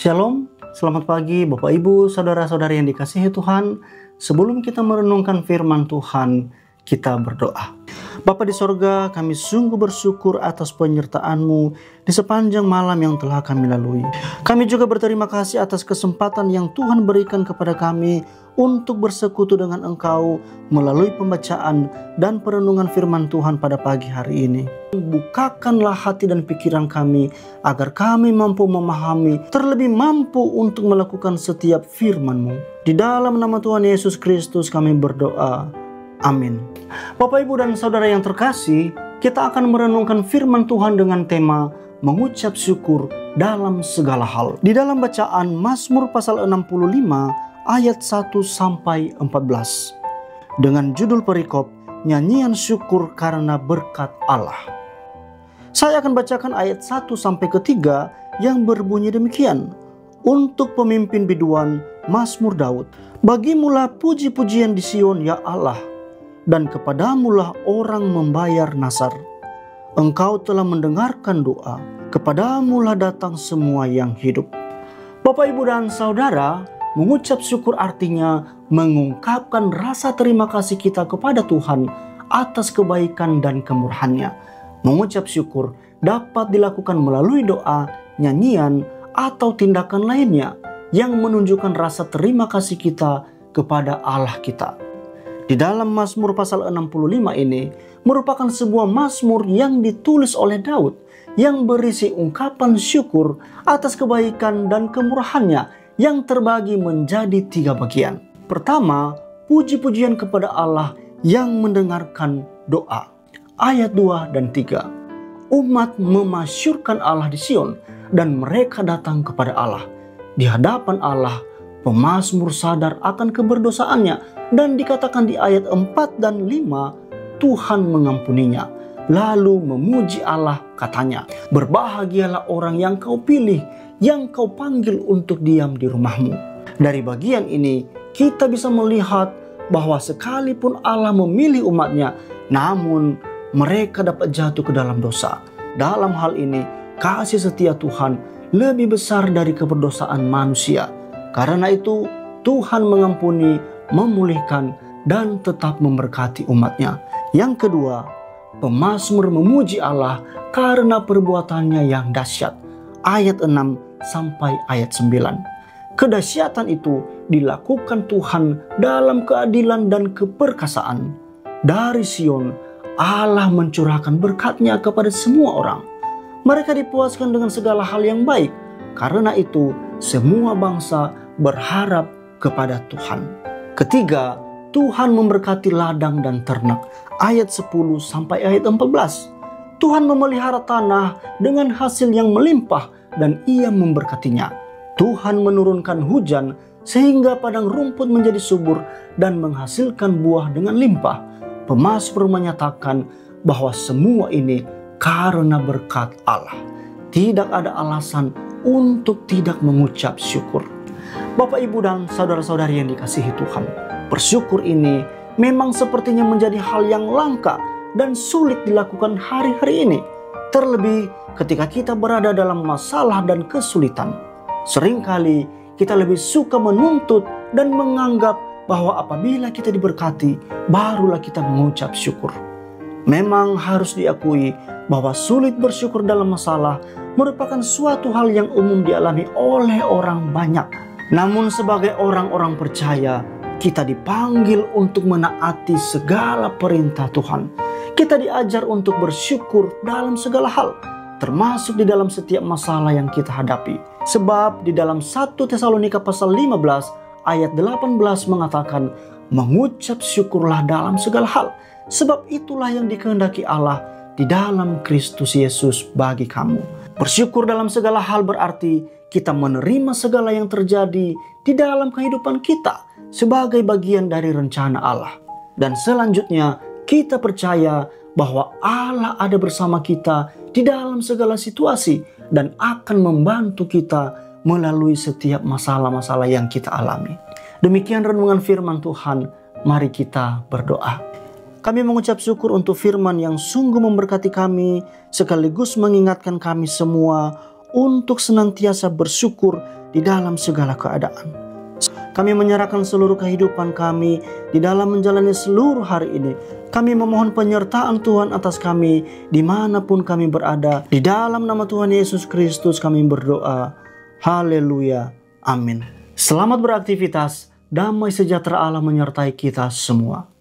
Shalom, selamat pagi Bapak Ibu, Saudara-saudari yang dikasihi Tuhan. Sebelum kita merenungkan firman Tuhan, kita berdoa. Bapa di sorga, kami sungguh bersyukur atas penyertaan-Mu di sepanjang malam yang telah kami lalui. Kami juga berterima kasih atas kesempatan yang Tuhan berikan kepada kami untuk bersekutu dengan Engkau melalui pembacaan dan perenungan firman Tuhan pada pagi hari ini. Bukakanlah hati dan pikiran kami agar kami mampu memahami, terlebih mampu untuk melakukan setiap firman-Mu. Di dalam nama Tuhan Yesus Kristus kami berdoa. Amin. Bapak, Ibu, dan Saudara yang terkasih, kita akan merenungkan firman Tuhan dengan tema mengucap syukur dalam segala hal. Di dalam bacaan Mazmur pasal 65 ayat 1-14 dengan judul perikop nyanyian syukur karena berkat Allah. Saya akan bacakan ayat 1-3 yang berbunyi demikian. Untuk pemimpin biduan Mazmur Daud, bagimulah puji-pujian di Sion ya Allah, dan kepadamulah orang membayar nazar. Engkau telah mendengarkan doa, kepadamulah datang semua yang hidup. Bapak, Ibu, dan Saudara, mengucap syukur artinya mengungkapkan rasa terima kasih kita kepada Tuhan atas kebaikan dan kemurahan-Nya. Mengucap syukur dapat dilakukan melalui doa, nyanyian, atau tindakan lainnya yang menunjukkan rasa terima kasih kita kepada Allah kita. Di dalam Mazmur pasal 65 ini merupakan sebuah mazmur yang ditulis oleh Daud yang berisi ungkapan syukur atas kebaikan dan kemurahan-Nya yang terbagi menjadi 3 bagian. Pertama, puji-pujian kepada Allah yang mendengarkan doa. Ayat 2 dan 3. Umat memasyurkan Allah di Sion dan mereka datang kepada Allah. Di hadapan Allah, pemazmur sadar akan keberdosaannya dan dikatakan di ayat 4 dan 5, Tuhan mengampuninya. Lalu memuji Allah, katanya, berbahagialah orang yang Kau pilih, yang Kau panggil untuk diam di rumah-Mu. Dari bagian ini, kita bisa melihat bahwa sekalipun Allah memilih umat-Nya, namun mereka dapat jatuh ke dalam dosa. Dalam hal ini, kasih setia Tuhan lebih besar dari keberdosaan manusia. Karena itu, Tuhan mengampuni, memulihkan, dan tetap memberkati umat-Nya. Yang kedua, pemazmur memuji Allah karena perbuatannya yang dahsyat. Ayat 6 sampai ayat 9. Kedahsyatan itu dilakukan Tuhan dalam keadilan dan keperkasaan. Dari Sion, Allah mencurahkan berkat-Nya kepada semua orang. Mereka dipuaskan dengan segala hal yang baik. Karena itu, semua bangsa berharap kepada Tuhan. Ketiga, Tuhan memberkati ladang dan ternak. Ayat 10 sampai ayat 14. Tuhan memelihara tanah dengan hasil yang melimpah dan Ia memberkatinya. Tuhan menurunkan hujan sehingga padang rumput menjadi subur dan menghasilkan buah dengan limpah. Pemazmur menyatakan bahwa semua ini karena berkat Allah. Tidak ada alasan untuk tidak mengucap syukur. Bapak, Ibu, dan saudara-saudari yang dikasihi Tuhan, bersyukur ini memang sepertinya menjadi hal yang langka dan sulit dilakukan hari-hari ini. Terlebih ketika kita berada dalam masalah dan kesulitan. Seringkali kita lebih suka menuntut dan menganggap bahwa apabila kita diberkati, barulah kita mengucap syukur. Memang harus diakui bahwa sulit bersyukur dalam masalah merupakan suatu hal yang umum dialami oleh orang banyak. Namun sebagai orang-orang percaya, kita dipanggil untuk menaati segala perintah Tuhan. Kita diajar untuk bersyukur dalam segala hal, termasuk di dalam setiap masalah yang kita hadapi. Sebab di dalam 1 Tesalonika pasal 15 ayat 18 mengatakan, mengucap syukurlah dalam segala hal, sebab itulah yang dikehendaki Allah di dalam Kristus Yesus bagi kamu. Bersyukur dalam segala hal berarti kita menerima segala yang terjadi di dalam kehidupan kita sebagai bagian dari rencana Allah. Dan selanjutnya kita percaya bahwa Allah ada bersama kita di dalam segala situasi dan akan membantu kita melalui setiap masalah-masalah yang kita alami. Demikian renungan firman Tuhan. Mari kita berdoa. Kami mengucap syukur untuk firman yang sungguh memberkati kami, sekaligus mengingatkan kami semua untuk senantiasa bersyukur di dalam segala keadaan. Kami menyerahkan seluruh kehidupan kami di dalam menjalani seluruh hari ini. Kami memohon penyertaan Tuhan atas kami dimanapun kami berada. Di dalam nama Tuhan Yesus Kristus kami berdoa. Haleluya. Amin. Selamat beraktivitas. Damai sejahtera Allah menyertai kita semua.